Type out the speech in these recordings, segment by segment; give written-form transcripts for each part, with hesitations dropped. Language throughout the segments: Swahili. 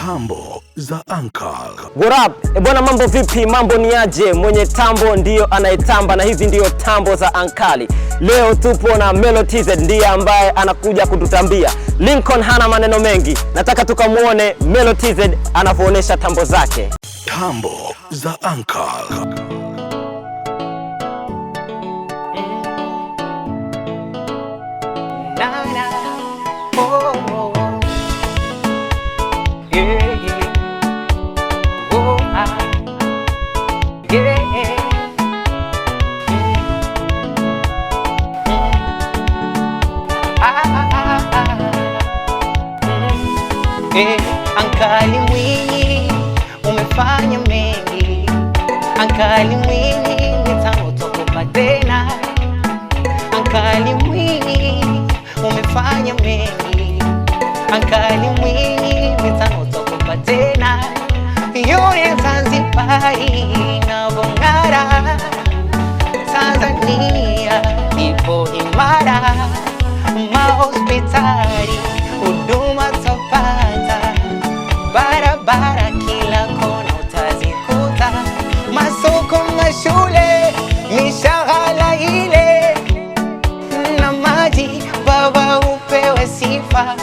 Tambo za Uncle. What up? Bwana, mambo vipi? Mambo ni aje? Mwenye tambo ndiyo anayetamba na hizi ndiyo tambo za Ankali. Leo tupo na Melo TZ, ndiye ambaye anakuja kututambia. Lincoln hana maneno mengi, nataka tukamuone Melo TZ anavyoonyesha tambo zake. Tambo za Uncle. Ankali Mwinyi, umefanya mengi. Ankali Mwinyi, mitano tokopa tena. Ankali Mwinyi, umefanya mengi. Ankali Mwinyi, mitano tokopa tena. Yule Zanzibari na Bongara, Tanzania ipo imara. Mahospitali huduma topata, barabara kila kona utazikuta, masoko, mashule, mishahara ile na maji. Baba upewe sifa,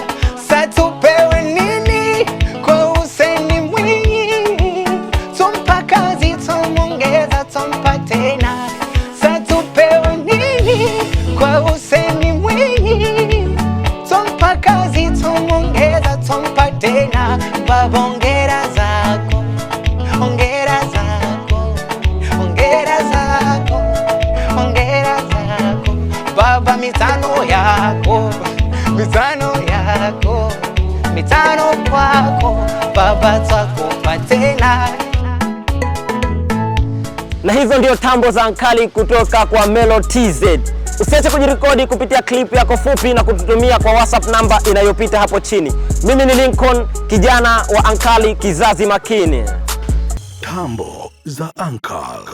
satupewe nini kwa Hussein Mwinyi? Tumpa kazi, tumongeza, tumpa tena. Satupewe nini kwa Hussein Mwinyi? Tumpa kazi, tumongeza, tumpa tena. Baba ongera zako, ongera zako, ongera zako, ongera zako. Baba mitano yako, mitano yako, mitano kwako. Baba twakupa tena. Na hizo ndio tambo za Ankali kutoka kwa Melo TZ. Usiache kujirekodi kupitia clip yako fupi na kututumia kwa WhatsApp namba inayopita hapo chini. Mimi ni Lincoln, kijana wa Ankali, kizazi makini. Tambo za Uncle.